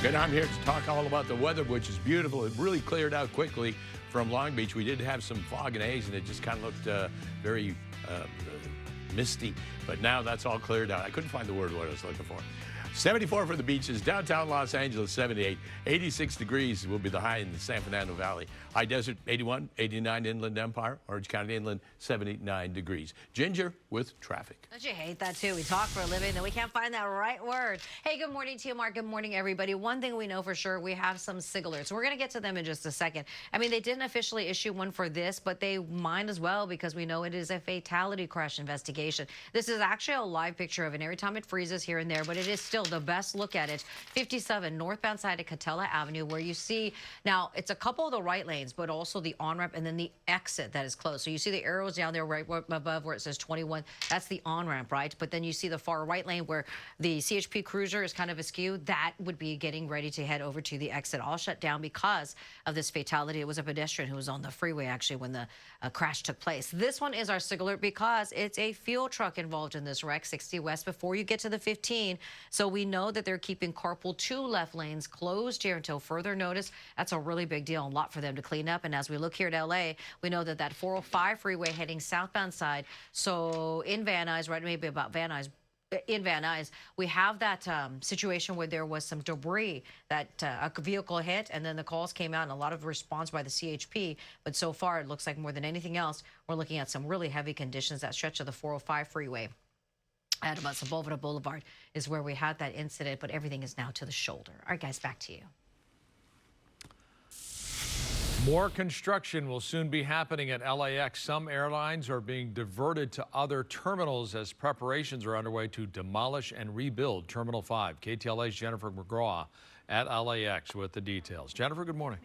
Good, I'm here to talk all about the weather, which is beautiful. It really cleared out quickly from Long Beach. We did have some fog and haze, and it just kind of looked very misty. But now that's all cleared out. I couldn't find the word what I was looking for. 74 for the beaches. Downtown Los Angeles, 78. 86 degrees will be the high in the San Fernando Valley. High Desert, 81. 89 Inland Empire. Orange County Inland, 79 degrees. Ginger with traffic. Don't you hate that, too? We talk for a living, and we can't find that right word. Hey, good morning to you, Mark. Good morning, everybody. One thing we know for sure, we have some SIG alerts. We're going to get to them in just a second. I mean, they didn't officially issue one for this, but they might as well because we know it is a fatality crash investigation. This is actually a live picture of it. Every time it freezes here and there, but it is still the best look at it. 57 northbound side of Ktladt Avenue, where you see now it's a couple of the right lanes, but also the on-ramp and then the exit that is closed. So you see the arrows down there right above where it says 21. That's the on-ramp, right? But then you see the far right lane where the CHP cruiser is kind of askew. That would be getting ready to head over to the exit, all shut down because of this fatality. It was a pedestrian who was on the freeway actually when the crash took place. This one is our SIG alert because it's a fuel truck involved in this wreck, 60 West before you get to the 15. So we know that they're keeping carpool 2 left lanes closed here until further notice. That's a really big deal, a lot for them to clean up. And as we look here at LA, we know that 405 freeway heading southbound side. So in Van Nuys, right, maybe about Van Nuys, in Van Nuys, we have that situation where there was some debris that a vehicle hit, and then the calls came out and a lot of response by the CHP. But so far, it looks like more than anything else, we're looking at some really heavy conditions. That stretch of the 405 freeway at about Sepulveda Boulevard is where we had that incident, but everything is now to the shoulder. All right, guys, back to you. More construction will soon be happening at LAX. Some airlines are being diverted to other terminals as preparations are underway to demolish and rebuild Terminal 5. KTLA's Jennifer McGraw at LAX with the details. Jennifer, good morning.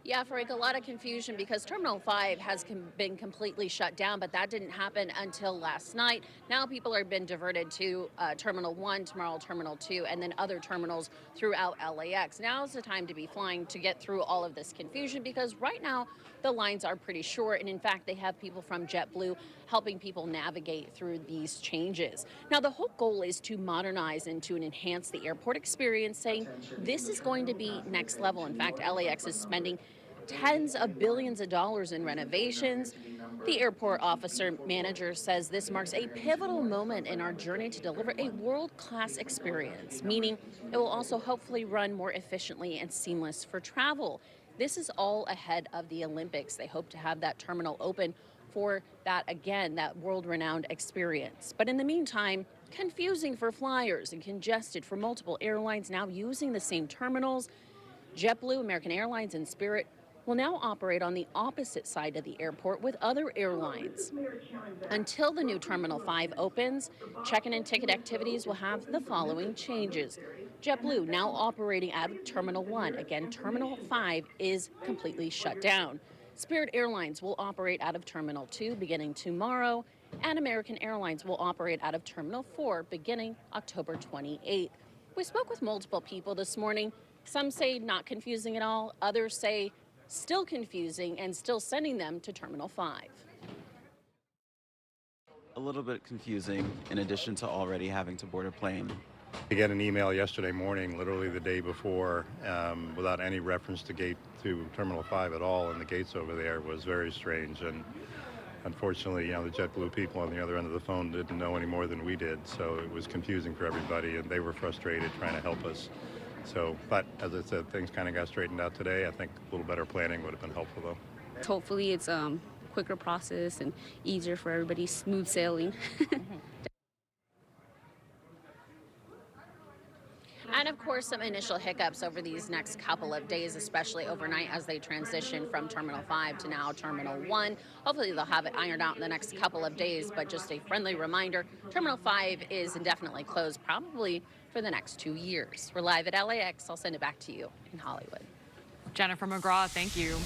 Yeah, Frank, a lot of confusion because Terminal 5 has been completely shut down, but that didn't happen until last night. Now people have been diverted to Terminal 1, tomorrow Terminal 2, and then other terminals throughout LAX. Now is the time to be flying to get through all of this confusion because right now the lines are pretty short, and in fact they have people from JetBlue helping people navigate through these changes. Now the whole goal is to modernize and to enhance the airport experience, saying this is going to be next level. In fact, LAX is spending tens of billions of dollars in renovations. The airport officer manager says this marks a pivotal moment in our journey to deliver a world-class experience, meaning it will also hopefully run more efficiently and seamless for travel. This is all ahead of the Olympics. They hope to have that terminal open for that, again, that world-renowned experience. But in the meantime, confusing for flyers and congested for multiple airlines now using the same terminals. JetBlue, American Airlines, and Spirit will now operate on the opposite side of the airport with other airlines. Until the new Terminal 5 opens, check-in and ticket activities will have the following changes. JetBlue now operating out of Terminal 1. Again, Terminal 5 is completely shut down. Spirit Airlines will operate out of Terminal 2 beginning tomorrow, and American Airlines will operate out of Terminal 4 beginning October 28th. We spoke with multiple people this morning. Some say not confusing at all, others say still confusing and still sending them to Terminal 5. A little bit confusing in addition to already having to board a plane. I get an email yesterday morning, literally the day before, without any reference to Terminal 5 at all, and the gates over there was very strange. And unfortunately, the JetBlue people on the other end of the phone didn't know any more than we did, so it was confusing for everybody, and they were frustrated trying to help us. So, but as I said, things kind of got straightened out today. I think a little better planning would have been helpful, though. Hopefully it's a quicker process and easier for everybody, smooth sailing. And of course, some initial hiccups over these next couple of days, especially overnight as they transition from Terminal 5 to now Terminal 1. Hopefully they'll have it ironed out in the next couple of days, but just a friendly reminder, Terminal 5 is indefinitely closed, probably for the next 2 years. We're live at LAX. I'll send it back to you in Hollywood. Jennifer McGraw, thank you.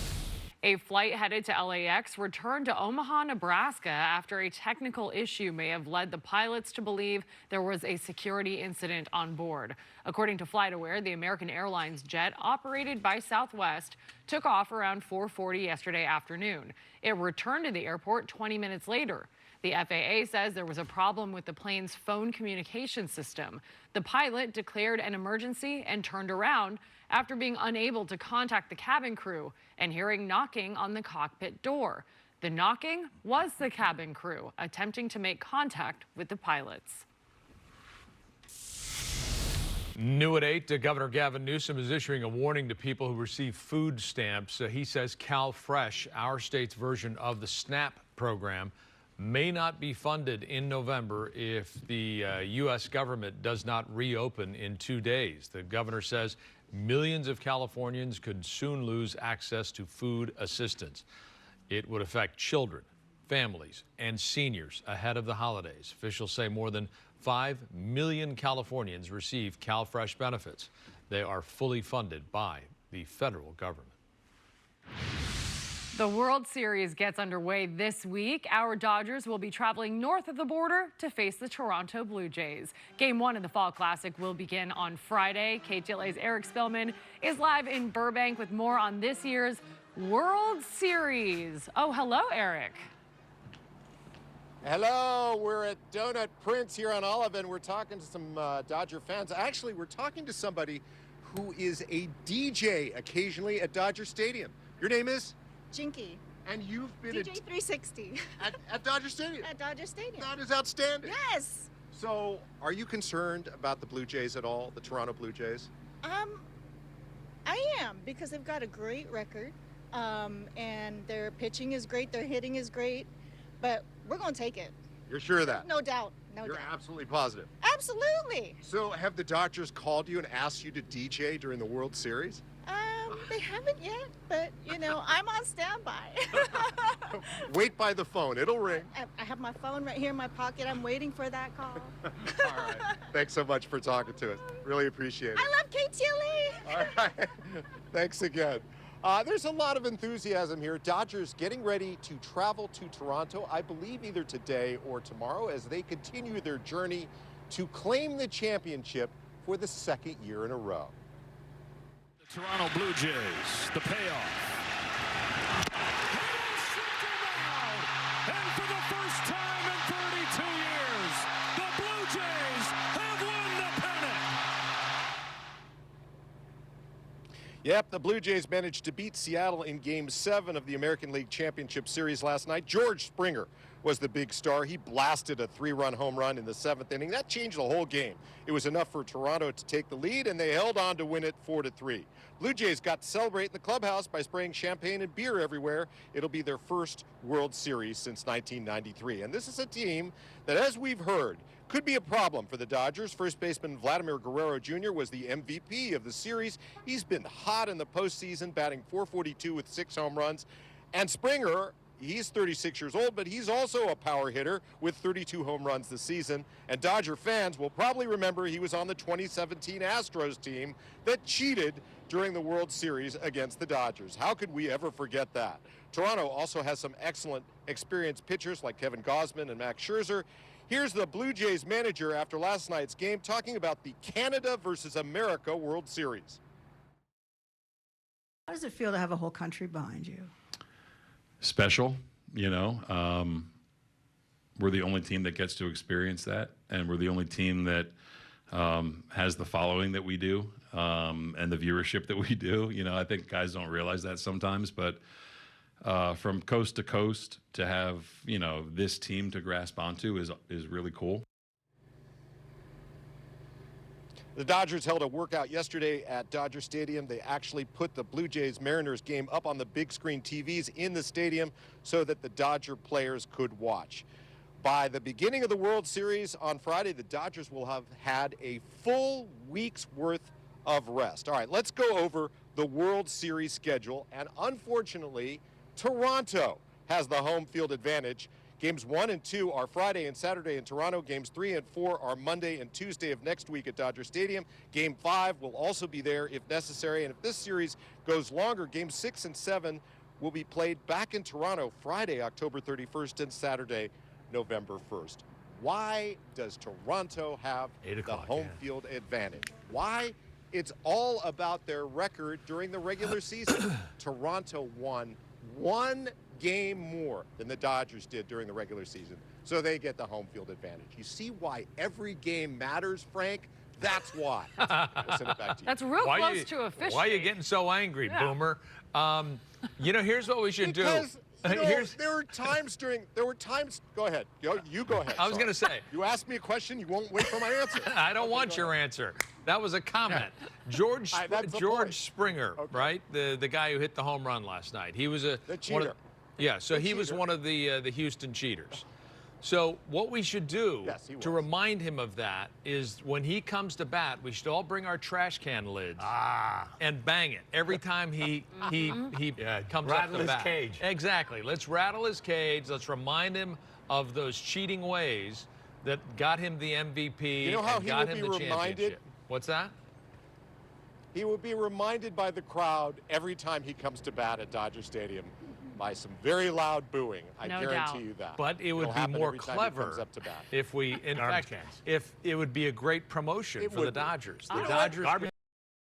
A flight headed to LAX returned to Omaha, Nebraska after a technical issue may have led the pilots to believe there was a security incident on board. According to FlightAware, the American Airlines jet operated by Southwest took off around 4:40 yesterday afternoon. It returned to the airport 20 minutes later. The FAA says there was a problem with the plane's phone communication system. The pilot declared an emergency and turned around after being unable to contact the cabin crew and hearing knocking on the cockpit door. The knocking was the cabin crew attempting to make contact with the pilots. New at 8, Governor Gavin Newsom is issuing a warning to people who receive food stamps. He says CalFresh, our state's version of the SNAP program, may not be funded in November if the U.S. government does not reopen in 2 days. The governor says millions of Californians could soon lose access to food assistance. It would affect children, families, and seniors ahead of the holidays. Officials say more than 5 million Californians receive CalFresh benefits. They are fully funded by the federal government. The World Series gets underway this week. Our Dodgers will be traveling north of the border to face the Toronto Blue Jays. Game 1 of the Fall Classic will begin on Friday. KTLA's Eric Spillman is live in Burbank with more on this year's World Series. Oh, hello, Eric. Hello, we're at Donut Prince here on Olive, and we're talking to some Dodger fans. Actually, we're talking to somebody who is a DJ occasionally at Dodger Stadium. Your name is? Jinky. And you've been DJ 360. at Dodger Stadium? At Dodger Stadium. That is outstanding. Yes. So, are you concerned about the Blue Jays at all, the Toronto Blue Jays? I am, because they've got a great record, and their pitching is great, their hitting is great, but we're going to take it. You're sure of that? No doubt. No You're doubt. absolutely positive. Absolutely. So, have the Dodgers called you and asked you to DJ during the World Series? They haven't yet, but, you know, I'm on standby. Wait by the phone. It'll ring. I have my phone right here in my pocket. I'm waiting for that call. All right. Thanks so much for talking to us. Really appreciate it. I love KTLA. All right. Thanks again. There's a lot of enthusiasm here. Dodgers getting ready to travel to Toronto, I believe either today or tomorrow, as they continue their journey to claim the championship for the second year in a row. Toronto Blue Jays, the payoff. And for the first time in 32 years, the Blue Jays have won the pennant. Yep, the Blue Jays managed to beat Seattle in Game 7 of the American League Championship Series last night. George Springer was the big star. He blasted a 3-run home run in the 7th inning. That changed the whole game. It was enough for Toronto to take the lead, and they held on to win it 4-3. Blue Jays got to celebrate in the clubhouse by spraying champagne and beer everywhere. It'll be their first World Series since 1993. And this is a team that, as we've heard, could be a problem for the Dodgers. First baseman Vladimir Guerrero Jr. was the MVP of the series. He's been hot in the postseason, batting .442 with 6 home runs. And Springer, he's 36 years old, but he's also a power hitter with 32 home runs this season. And Dodger fans will probably remember he was on the 2017 Astros team that cheated during the World Series against the Dodgers. How could we ever forget that? Toronto also has some excellent experienced pitchers like Kevin Gausman and Max Scherzer. Here's the Blue Jays manager after last night's game talking about the Canada versus America World Series. How does it feel to have a whole country behind you? Special, you know. We're the only team that gets to experience that, and we're the only team that has the following that we do and the viewership that we do. You know, I think guys don't realize that sometimes, but from coast to coast to have, you know, this team to grasp onto is really cool. The Dodgers held a workout yesterday at Dodger Stadium. They actually put the Blue Jays-Mariners game up on the big screen TVs in the stadium so that the Dodger players could watch. By the beginning of the World Series on Friday, the Dodgers will have had a full week's worth of rest. All right, let's go over the World Series schedule. And unfortunately, Toronto has the home field advantage. Games 1 and 2 are Friday and Saturday in Toronto. Games 3 and 4 are Monday and Tuesday of next week at Dodger Stadium. Game 5 will also be there if necessary. And if this series goes longer, Games 6 and 7 will be played back in Toronto Friday, October 31st and Saturday, November 1st. Why does Toronto have the home field advantage? Why? It's all about their record during the regular season. Toronto won one game more than the Dodgers did during the regular season. so they get the home field advantage. You see why every game matters, Frank? That's why. We'll send it back to you. That's real close to officially. Why are you getting so angry, Boomer? You know, here's what we should do. You know, there were times. Go ahead. You go ahead. I was going to say. You asked me a question. You won't wait for my answer. I don't want your answer. That was a comment. George Springer, right? The guy who hit the home run last night. He was the cheater. He was one of the Houston cheaters. So what we should do to remind him of that is when he comes to bat, we should all bring our trash can lids and bang it every time he comes up to bat. Rattle his cage. Exactly. Let's rattle his cage. Let's remind him of those cheating ways that got him the MVP You know how and he got will him be the reminded? championship. What's that? He will be reminded by the crowd every time he comes to bat at Dodger Stadium by some very loud booing. I guarantee you that. But it would be more clever if we, in fact, if it would be a great promotion for the Dodgers. The Dodgers.